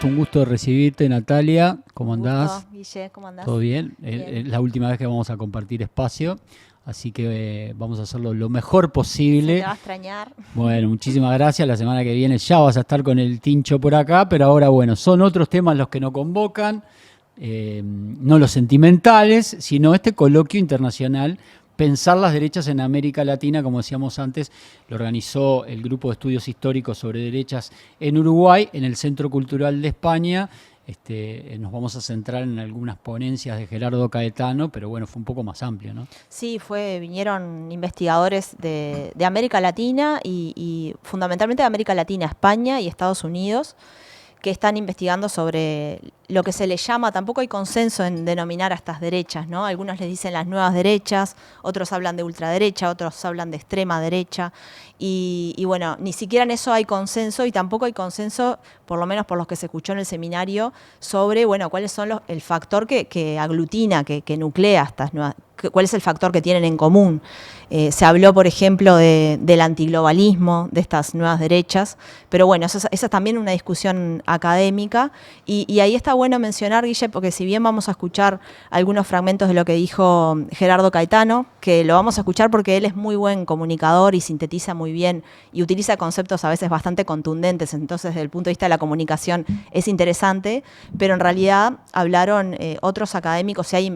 un gusto recibirte, Natalia. ¿Cómo Un andás? gusto, Guille, ¿cómo andás? ¿Todo bien? Bien. Es la última vez que vamos a compartir espacio, así que vamos a hacerlo lo mejor Se te posible. va a extrañar. Bueno, muchísimas gracias. La semana que viene ya vas a estar con el Tincho por acá, pero ahora, bueno, son otros temas los que nos convocan, no los sentimentales, sino este coloquio internacional. Pensar las derechas en América Latina, como decíamos antes, lo organizó el Grupo de Estudios Históricos sobre Derechas en Uruguay, en el Centro Cultural de España. Nos vamos a centrar en algunas ponencias de Gerardo Caetano, pero bueno, fue un poco más amplio, ¿no? Sí, vinieron investigadores de América Latina y fundamentalmente de América Latina, España y Estados Unidos, que están investigando sobre lo que se le llama, tampoco hay consenso en denominar a estas derechas, ¿no? Algunos les dicen las nuevas derechas, otros hablan de ultraderecha, otros hablan de extrema derecha, y bueno, ni siquiera en eso hay consenso, y tampoco hay consenso, por lo menos por los que se escuchó en el seminario, sobre, bueno, cuáles son el factor que aglutina, que nuclea estas nuevas, cuál es el factor que tienen en común. Se habló, por ejemplo, del antiglobalismo, de estas nuevas derechas, pero bueno, esa es también una discusión académica, y ahí está bueno mencionar, Guille, porque si bien vamos a escuchar algunos fragmentos de lo que dijo Gerardo Caetano, que lo vamos a escuchar porque él es muy buen comunicador y sintetiza muy bien y utiliza conceptos a veces bastante contundentes, entonces desde el punto de vista de la comunicación es interesante, pero en realidad hablaron otros académicos, y hay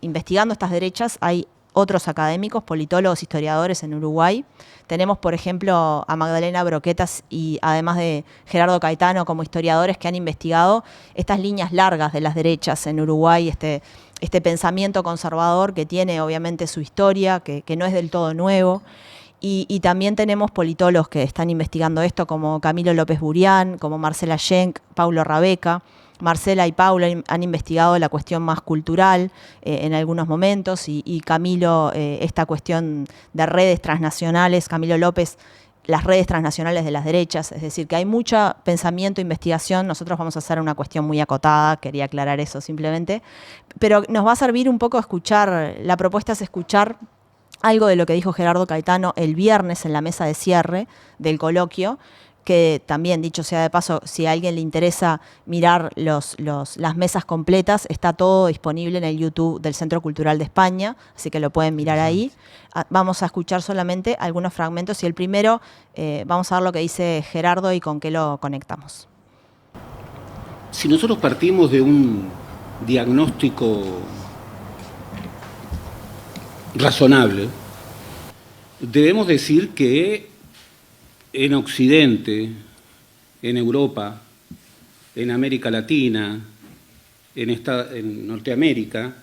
investigando estas derechas, hay otros académicos, politólogos, historiadores en Uruguay. Tenemos, por ejemplo, a Magdalena Broquetas y además de Gerardo Caetano como historiadores que han investigado estas líneas largas de las derechas en Uruguay, este pensamiento conservador que tiene obviamente su historia, que no es del todo nuevo. Y también tenemos politólogos que están investigando esto, como Camilo López Burián, como Marcela Schenk, Paulo Rabeca. Marcela y Paula han investigado la cuestión más cultural en algunos momentos, y Camilo esta cuestión de redes transnacionales, Camilo López, las redes transnacionales de las derechas, es decir, que hay mucho pensamiento e investigación. Nosotros vamos a hacer una cuestión muy acotada, quería aclarar eso simplemente, pero nos va a servir un poco escuchar, la propuesta es escuchar algo de lo que dijo Gerardo Caetano el viernes en la mesa de cierre del coloquio, que también, dicho sea de paso, si a alguien le interesa mirar las mesas completas, está todo disponible en el YouTube del Centro Cultural de España, así que lo pueden mirar ahí. Vamos a escuchar solamente algunos fragmentos, y el primero, vamos a ver lo que dice Gerardo y con qué lo conectamos. Si nosotros partimos de un diagnóstico razonable, debemos decir que en Occidente, en Europa, en América Latina, en Norteamérica,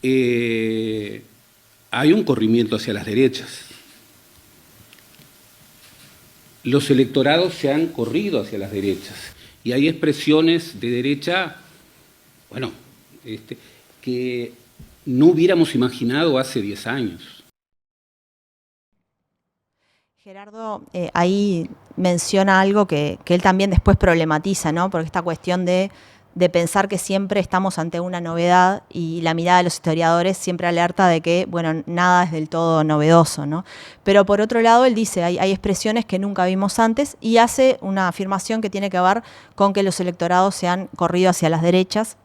hay un corrimiento hacia las derechas. Los electorados se han corrido hacia las derechas, y hay expresiones de derecha, bueno, que no hubiéramos imaginado hace 10 años. Gerardo ahí menciona algo que él también después problematiza, ¿no? Porque esta cuestión de pensar que siempre estamos ante una novedad, y la mirada de los historiadores siempre alerta de que, bueno, nada es del todo novedoso, ¿no? Pero por otro lado, él dice, hay expresiones que nunca vimos antes, y hace una afirmación que tiene que ver con que los electorados se han corrido hacia las derechas.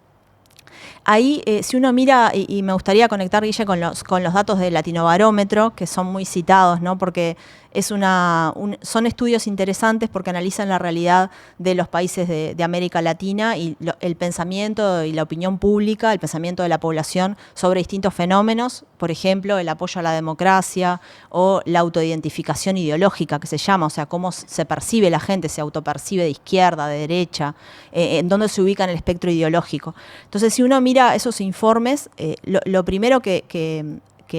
Ahí, si uno mira, y me gustaría conectar, Guille, con los datos del Latinobarómetro, que son muy citados, ¿no? Porque son estudios interesantes porque analizan la realidad de los países de América Latina, y el pensamiento y la opinión pública, el pensamiento de la población sobre distintos fenómenos, por ejemplo, el apoyo a la democracia o la autoidentificación ideológica, que se llama, o sea, cómo se percibe la gente, se autopercibe de izquierda, de derecha, en dónde se ubica en el espectro ideológico. Entonces, si uno mira esos informes, lo primero que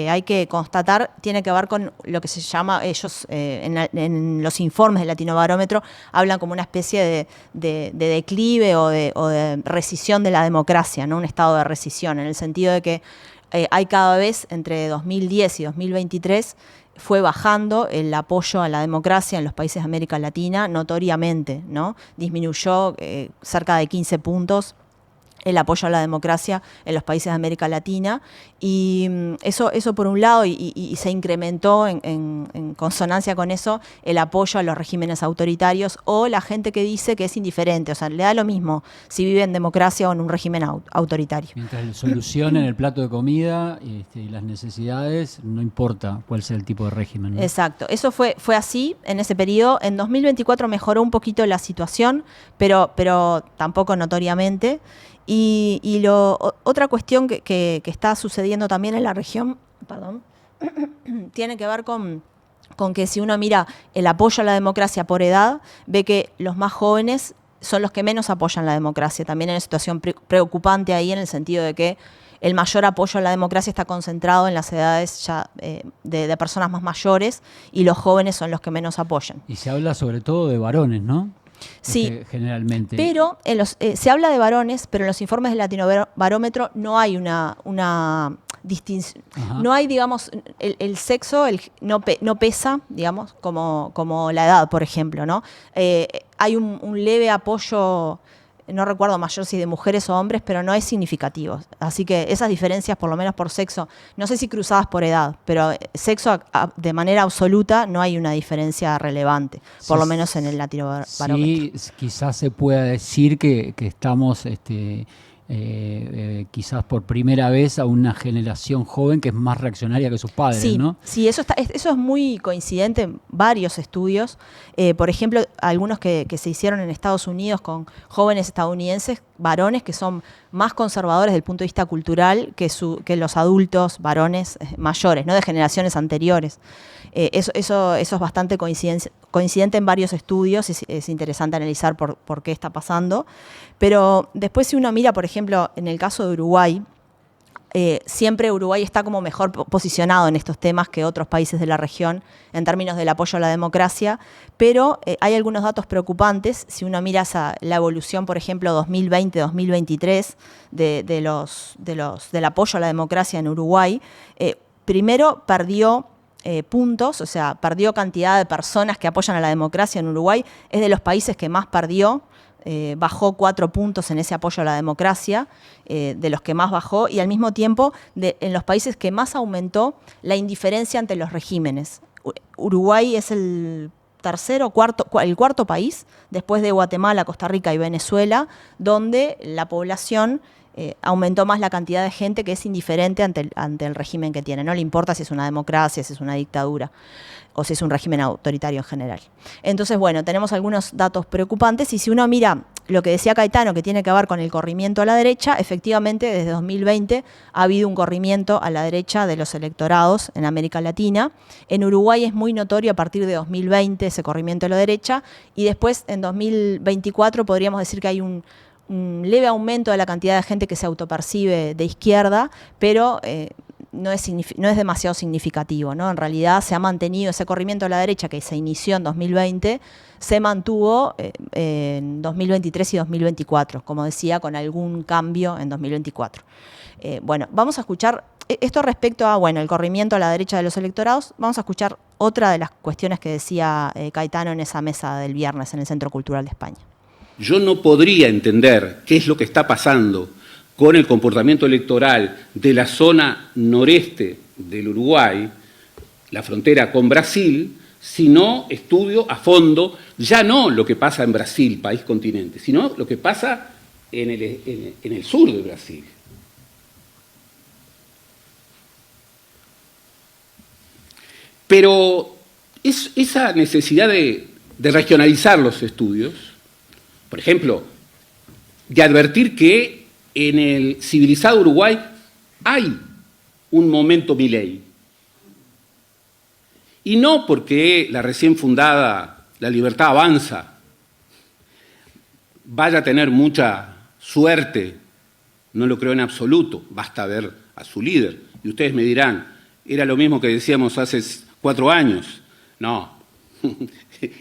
hay que constatar tiene que ver con lo que se llama, ellos en los informes del Latinobarómetro hablan como una especie de declive o de rescisión de la democracia, ¿no? Un estado de rescisión, en el sentido de que hay cada vez, entre 2010 y 2023, fue bajando el apoyo a la democracia en los países de América Latina notoriamente, ¿no? Disminuyó cerca de 15 puntos el apoyo a la democracia en los países de América Latina, y eso por un lado, y se incrementó en consonancia con eso el apoyo a los regímenes autoritarios, o la gente que dice que es indiferente, o sea, le da lo mismo si vive en democracia o en un régimen autoritario. Mientras solucionen el plato de comida y las necesidades, no importa cuál sea el tipo de régimen, ¿no? Exacto, eso fue así en ese periodo. En 2024 mejoró un poquito la situación, pero tampoco notoriamente. Y otra cuestión que está sucediendo también en la región, tiene que ver con que si uno mira el apoyo a la democracia por edad, ve que los más jóvenes son los que menos apoyan la democracia. También hay una situación preocupante ahí, en el sentido de que el mayor apoyo a la democracia está concentrado en las edades ya de personas más mayores, y los jóvenes son los que menos apoyan. Y se habla sobre todo de varones, ¿no? Sí, generalmente. pero se habla de varones, pero en los informes del Latinobarómetro no hay una distinción. No hay, digamos, el sexo no pesa, digamos, como la edad, por ejemplo, ¿no? Hay un leve apoyo, no recuerdo mayor si de mujeres o hombres, pero no es significativo. Así que esas diferencias, por lo menos por sexo, no sé si cruzadas por edad, pero sexo de manera absoluta no hay una diferencia relevante, por lo menos en el Latinobarómetro. Sí, quizás se pueda decir que estamos quizás por primera vez a una generación joven que es más reaccionaria que sus padres, sí, ¿no? Sí, eso es muy coincidente en varios estudios. Por ejemplo, algunos que se hicieron en Estados Unidos con jóvenes estadounidenses, varones que son más conservadores desde el punto de vista cultural que los adultos varones mayores, ¿no? De generaciones anteriores. Eso es bastante coincidente en varios estudios. Es interesante analizar por qué está pasando. Pero después, si uno mira, por ejemplo, en el caso de Uruguay, siempre Uruguay está como mejor posicionado en estos temas que otros países de la región en términos del apoyo a la democracia, pero hay algunos datos preocupantes. Si uno mira la evolución, por ejemplo, 2020-2023 del apoyo a la democracia en Uruguay, primero perdió puntos, o sea, perdió cantidad de personas que apoyan a la democracia en Uruguay. Es de los países que más perdió. Bajó 4 puntos en ese apoyo a la democracia, de los que más bajó, y al mismo tiempo en los países que más aumentó la indiferencia ante los regímenes. Uruguay es el cuarto país, después de Guatemala, Costa Rica y Venezuela, donde la población aumentó más la cantidad de gente que es indiferente ante el régimen que tiene. No le importa si es una democracia, si es una dictadura, o si es un régimen autoritario en general. Entonces, bueno, tenemos algunos datos preocupantes, y si uno mira lo que decía Caetano, que tiene que ver con el corrimiento a la derecha, efectivamente desde 2020 ha habido un corrimiento a la derecha de los electorados en América Latina. En Uruguay es muy notorio a partir de 2020 ese corrimiento a la derecha, y después en 2024 podríamos decir que hay un leve aumento de la cantidad de gente que se autopercibe de izquierda, pero no es demasiado significativo, ¿no? En realidad se ha mantenido ese corrimiento a la derecha que se inició en 2020, se mantuvo en 2023 y 2024, como decía, con algún cambio en 2024. Bueno, vamos a escuchar esto respecto a el corrimiento a la derecha de los electorados. Vamos a escuchar otra de las cuestiones que decía Caetano en esa mesa del viernes en el Centro Cultural de España. Yo no podría entender qué es lo que está pasando con el comportamiento electoral de la zona noreste del Uruguay, la frontera con Brasil, si no estudio a fondo ya no lo que pasa en Brasil, país continente, sino lo que pasa en el sur de Brasil. Pero esa necesidad de regionalizar los estudios, por ejemplo, de advertir que en el civilizado Uruguay hay un momento Milei. Y no porque la recién fundada La Libertad Avanza vaya a tener mucha suerte, no lo creo en absoluto, basta ver a su líder. Y ustedes me dirán, era lo mismo que decíamos hace 4 años. No,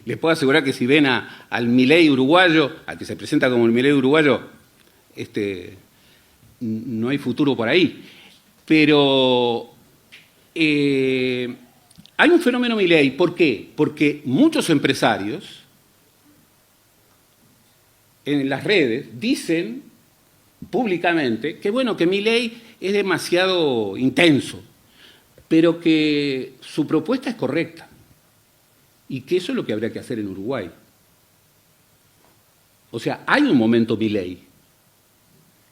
les puedo asegurar que si ven al Milei uruguayo, al que se presenta como el Milei uruguayo, no hay futuro por ahí. Pero hay un fenómeno Milei. ¿Por qué? Porque muchos empresarios en las redes dicen públicamente que, bueno, que Milei es demasiado intenso, pero que su propuesta es correcta y que eso es lo que habría que hacer en Uruguay. O sea, hay un momento Milei,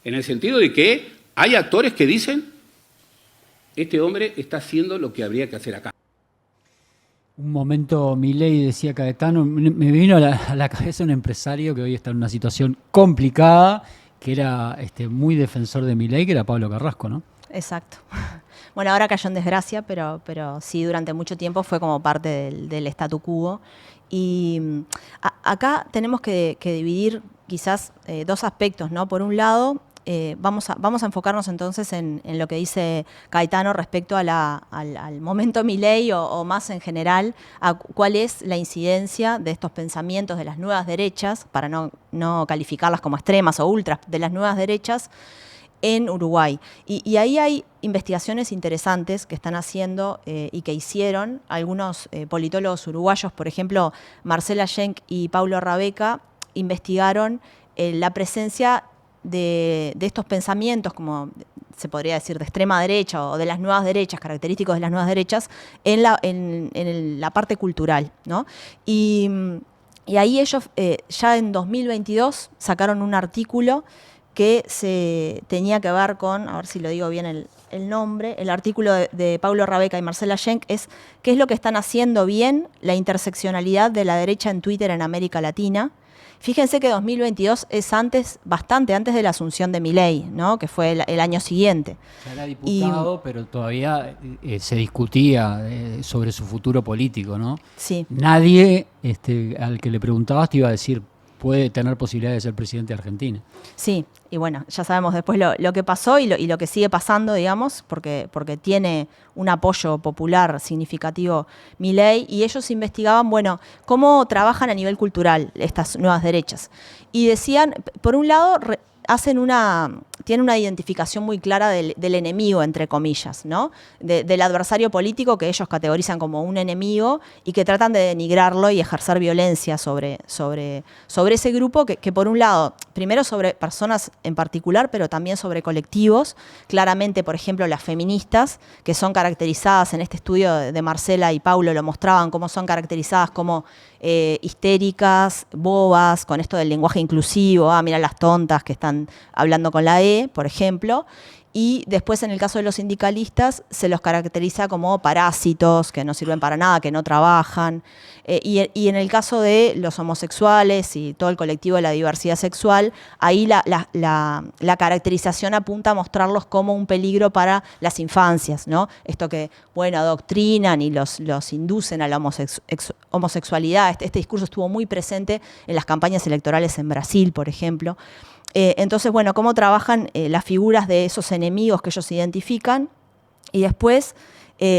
en el sentido de que hay actores que dicen, este hombre está haciendo lo que habría que hacer acá. Un momento, Milei, decía Caetano, me vino a la cabeza un empresario que hoy está en una situación complicada, que era muy defensor de Milei, que era Pablo Carrasco, ¿no? Exacto. Bueno, ahora cayó en desgracia, pero sí, durante mucho tiempo fue como parte del statu quo. Y acá tenemos que dividir quizás dos aspectos, ¿no? Por un lado, vamos a enfocarnos entonces en lo que dice Caetano respecto al momento Milei o más en general, a cuál es la incidencia de estos pensamientos de las nuevas derechas, para no calificarlas como extremas o ultras, de las nuevas derechas en Uruguay. Y ahí hay investigaciones interesantes que están haciendo y que hicieron algunos politólogos uruguayos, por ejemplo, Marcela Schenk y Paulo Rabeca, investigaron la presencia de estos pensamientos, como se podría decir, de extrema derecha o de las nuevas derechas, característicos de las nuevas derechas, en la parte cultural, ¿no? Y ahí ellos ya en 2022 sacaron un artículo que se tenía que ver con, a ver si lo digo bien el nombre, el artículo de Paulo Rabeca y Marcela Schenk es qué es lo que están haciendo bien la interseccionalidad de la derecha en Twitter en América Latina. Fíjense que 2022 es bastante antes de la asunción de Milei, ¿no? Que fue el año siguiente. Ya era diputado, pero todavía se discutía sobre su futuro político, ¿no? Sí. Nadie al que le preguntabas te iba a decir, puede tener posibilidad de ser presidente de Argentina. Sí, y bueno, ya sabemos después lo que pasó y lo que sigue pasando, digamos, porque tiene un apoyo popular significativo Milei, y ellos investigaban, bueno, cómo trabajan a nivel cultural estas nuevas derechas. Y decían, por un lado, tiene una identificación muy clara del enemigo, entre comillas, ¿no? Del adversario político que ellos categorizan como un enemigo y que tratan de denigrarlo y ejercer violencia sobre ese grupo que por un lado, primero sobre personas en particular, pero también sobre colectivos. Claramente, por ejemplo, las feministas, que son caracterizadas en este estudio de Marcela y Paulo, lo mostraban, cómo son caracterizadas como histéricas, bobas, con esto del lenguaje inclusivo, mira las tontas que están hablando con la E, por ejemplo. Y después, en el caso de los sindicalistas, se los caracteriza como parásitos, que no sirven para nada, que no trabajan. Y en el caso de los homosexuales y todo el colectivo de la diversidad sexual, ahí la caracterización apunta a mostrarlos como un peligro para las infancias, ¿no? Esto que, bueno, adoctrinan y los inducen a la homosexualidad. Este discurso estuvo muy presente en las campañas electorales en Brasil, por ejemplo. Entonces, bueno, cómo trabajan las figuras de esos enemigos que ellos identifican, y después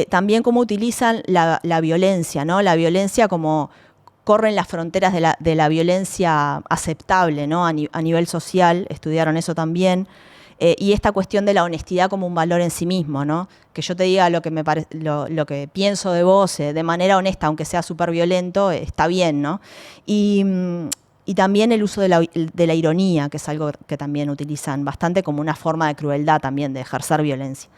también cómo utilizan la violencia, ¿no? La violencia, como corren las fronteras de la violencia aceptable, ¿no? A nivel social, estudiaron eso también. Y esta cuestión de la honestidad como un valor en sí mismo, ¿no? Que yo te diga lo que pienso de vos de manera honesta, aunque sea súper violento, está bien, ¿no? Y también el uso de la ironía, que es algo que también utilizan bastante como una forma de crueldad también, de ejercer violencia.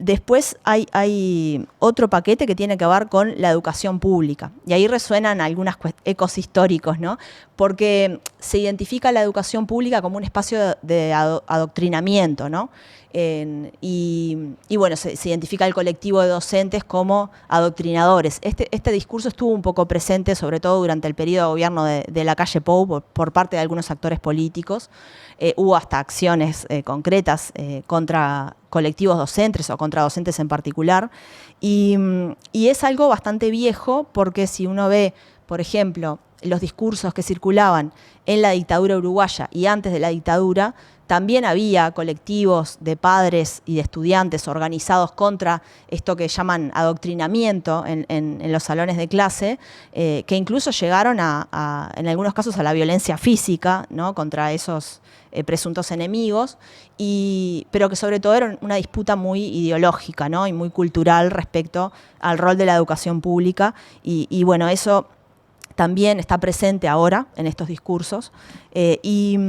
Después hay otro paquete que tiene que ver con la educación pública. Y ahí resuenan algunos ecos históricos, ¿no? Porque se identifica la educación pública como un espacio de adoctrinamiento, ¿no? Y bueno, se identifica el colectivo de docentes como adoctrinadores. Este discurso estuvo un poco presente, sobre todo durante el periodo de gobierno de Lacalle Pou, por parte de algunos actores políticos. Hubo hasta acciones concretas contra colectivos docentes o contra docentes en particular. Y es algo bastante viejo, porque si uno ve, por ejemplo, los discursos que circulaban en la dictadura uruguaya y antes de la dictadura, también había colectivos de padres y de estudiantes organizados contra esto que llaman adoctrinamiento en los salones de clase, que incluso llegaron en algunos casos a la violencia física, ¿no? Contra esos presuntos enemigos, pero que sobre todo era una disputa muy ideológica, ¿no? Y muy cultural respecto al rol de la educación pública. Y bueno, eso también está presente ahora en estos discursos. Y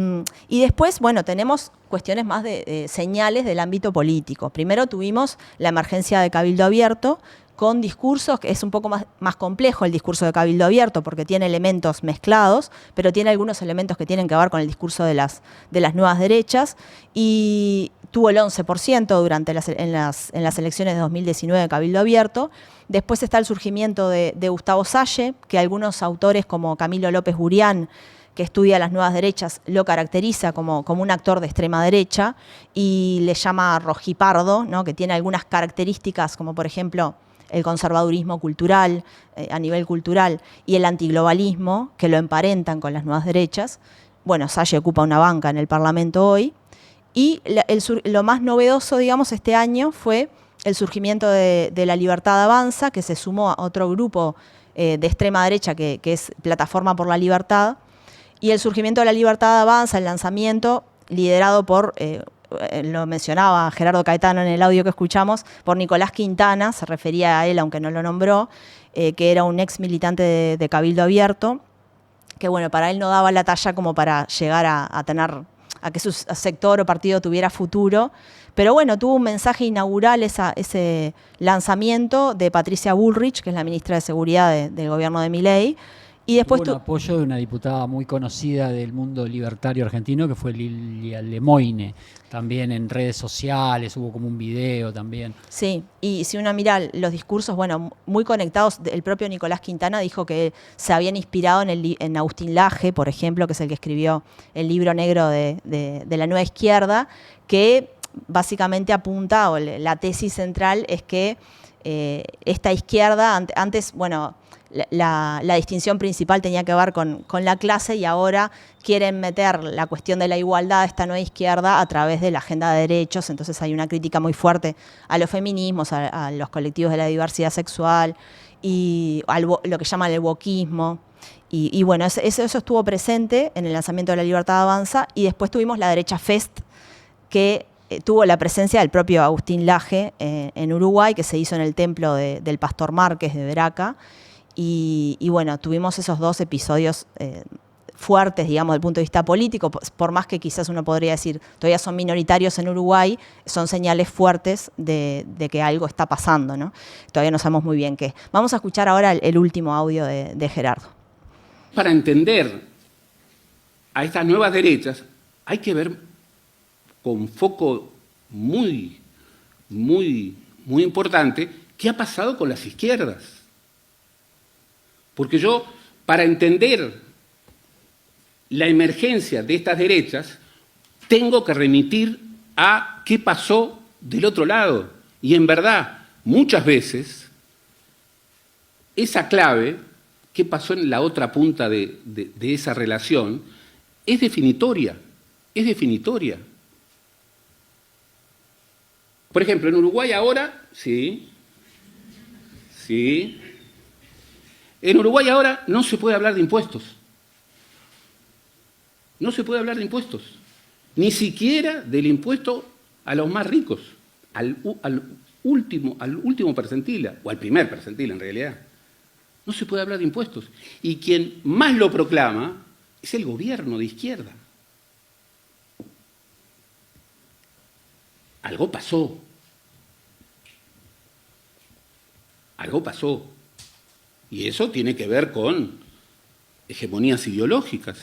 después, bueno, tenemos cuestiones más de señales del ámbito político. Primero tuvimos la emergencia de Cabildo Abierto, con discursos, que es un poco más complejo el discurso de Cabildo Abierto, porque tiene elementos mezclados, pero tiene algunos elementos que tienen que ver con el discurso de las nuevas derechas, y tuvo el 11% durante en las elecciones de 2019 de Cabildo Abierto. Después está el surgimiento de Gustavo Salle, que algunos autores como Camilo López Burián, que estudia las nuevas derechas, lo caracteriza como un actor de extrema derecha y le llama rojipardo, ¿no? Que tiene algunas características como, por ejemplo, el conservadurismo cultural, a nivel cultural, y el antiglobalismo, que lo emparentan con las nuevas derechas. Bueno, Salle ocupa una banca en el Parlamento hoy. Y lo más novedoso, digamos, este año fue el surgimiento de La Libertad Avanza, que se sumó a otro grupo de extrema derecha, que es Plataforma por la Libertad. Y el surgimiento de La Libertad Avanza, el lanzamiento, liderado por... lo mencionaba Gerardo Caetano en el audio que escuchamos, por Nicolás Quintana, se refería a él, aunque no lo nombró, que era un ex militante de Cabildo Abierto, que bueno, para él no daba la talla como para llegar a tener, a que su sector o partido tuviera futuro, pero bueno, tuvo un mensaje inaugural ese lanzamiento de Patricia Bullrich, que es la ministra de Seguridad del gobierno de Milei. Y después tuvo un apoyo de una diputada muy conocida del mundo libertario argentino, que fue Lilia Lemoine, también en redes sociales, hubo como un video también. Sí, y si uno mira los discursos, bueno, muy conectados, el propio Nicolás Quintana dijo que se habían inspirado en Agustín Laje, por ejemplo, que es el que escribió el libro negro de la nueva izquierda, que básicamente apunta, o la tesis central es que esta izquierda, antes, bueno... La distinción principal tenía que ver con la clase, y ahora quieren meter la cuestión de la igualdad de esta nueva izquierda a través de la agenda de derechos. Entonces hay una crítica muy fuerte a los feminismos, a los colectivos de la diversidad sexual y lo que llaman el wokismo. Y bueno, eso estuvo presente en el lanzamiento de La Libertad Avanza, y después tuvimos la derecha Fest, que tuvo la presencia del propio Agustín Laje en Uruguay, que se hizo en el templo del Pastor Márquez de Veraca. Y bueno, tuvimos esos dos episodios fuertes, digamos, desde el punto de vista político, por más que quizás uno podría decir, todavía son minoritarios en Uruguay, son señales fuertes de que algo está pasando, ¿no? Todavía no sabemos muy bien qué. Vamos a escuchar ahora el último audio de Gerardo. Para entender a estas nuevas derechas hay que ver con foco muy, muy, muy importante qué ha pasado con las izquierdas. Porque yo, para entender la emergencia de estas derechas, tengo que remitir a qué pasó del otro lado. Y en verdad, muchas veces, esa clave, qué pasó en la otra punta de esa relación, es definitoria, es definitoria. Por ejemplo, en Uruguay ahora, sí, en Uruguay ahora no se puede hablar de impuestos. No se puede hablar de impuestos. Ni siquiera del impuesto a los más ricos, al último percentil, o al primer percentil en realidad. No se puede hablar de impuestos. Y quien más lo proclama es el gobierno de izquierda. Algo pasó. Algo pasó. Y eso tiene que ver con hegemonías ideológicas.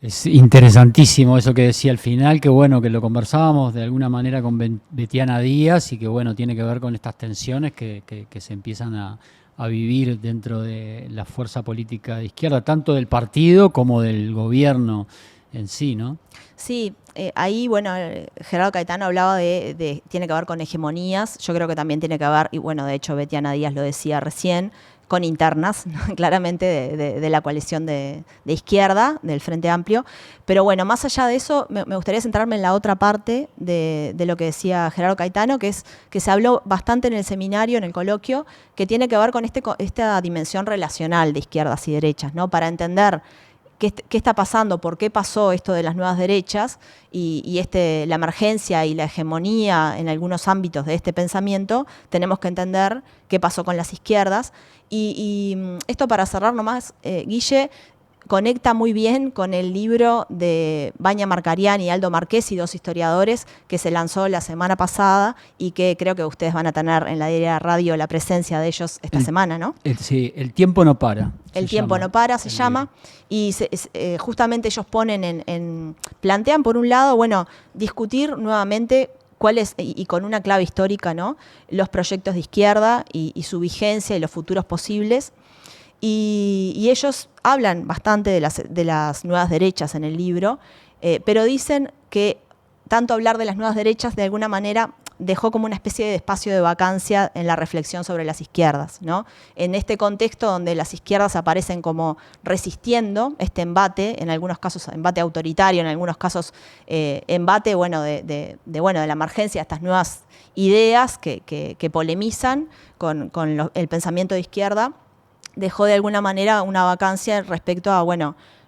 Es interesantísimo eso que decía al final, que bueno, que lo conversábamos de alguna manera con Betiana Díaz, y que bueno, tiene que ver con estas tensiones que se empiezan a vivir dentro de la fuerza política de izquierda, tanto del partido como del gobierno en sí, ¿no? Sí, ahí, bueno, Gerardo Caetano hablaba tiene que ver con hegemonías. Yo creo que también tiene que ver, y bueno, de hecho Betiana Díaz lo decía recién, con internas, ¿no? Claramente de la coalición de izquierda, del Frente Amplio. Pero bueno, más allá de eso, me gustaría centrarme en la otra parte de lo que decía Gerardo Caetano, que es que se habló bastante en el seminario, en el coloquio, que tiene que ver con esta dimensión relacional de izquierdas y derechas, ¿no? Para entender qué está pasando, por qué pasó esto de las nuevas derechas y la emergencia y la hegemonía en algunos ámbitos de este pensamiento, tenemos que entender qué pasó con las izquierdas. Y esto, para cerrar nomás, Guille, conecta muy bien con el libro de Vania Marcarián y Aldo Marquesi, dos historiadores, que se lanzó la semana pasada y que creo que ustedes van a tener en la Diaria Radio la presencia de ellos esta semana, ¿no? Sí, El tiempo no para. El tiempo no para, se llama. Y justamente ellos plantean, por un lado, bueno, discutir nuevamente cuáles, y con una clave histórica, ¿no?, los proyectos de izquierda y su vigencia y los futuros posibles. Y ellos hablan bastante de las nuevas derechas en el libro, pero dicen que tanto hablar de las nuevas derechas de alguna manera dejó como una especie de espacio de vacancia en la reflexión sobre las izquierdas, ¿no? En este contexto donde las izquierdas aparecen como resistiendo este embate, en algunos casos embate autoritario, en algunos casos embate de la emergencia de estas nuevas ideas que polemizan con el pensamiento de izquierda, dejó de alguna manera una vacancia respecto a,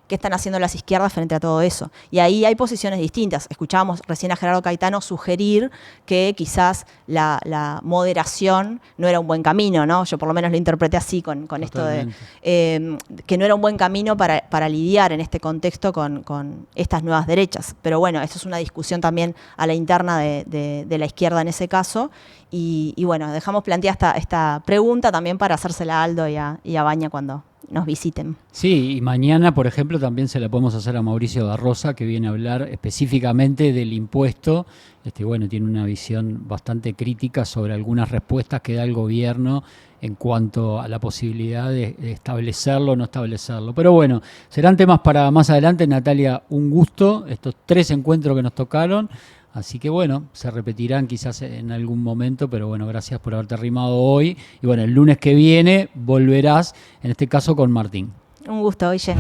qué están haciendo las izquierdas frente a todo eso. Y ahí hay posiciones distintas. Escuchábamos recién a Gerardo Caetano sugerir que quizás la moderación no era un buen camino, ¿no? Yo por lo menos lo interpreté así con esto de que no era un buen camino para lidiar en este contexto con estas nuevas derechas. Pero bueno, eso es una discusión también a la interna de la izquierda en ese caso. Y bueno, dejamos planteada esta pregunta también para hacérsela a Aldo y a Vania cuando nos visiten. Sí, y mañana, por ejemplo, también se la podemos hacer a Mauricio da Rosa, que viene a hablar específicamente del impuesto. Tiene una visión bastante crítica sobre algunas respuestas que da el gobierno en cuanto a la posibilidad de establecerlo o no establecerlo. Pero bueno, serán temas para más adelante. Natalia, un gusto, estos 3 encuentros que nos tocaron. Así que se repetirán quizás en algún momento, pero gracias por haberte arrimado hoy. Y el lunes que viene volverás, en este caso con Martín. Un gusto, Guille.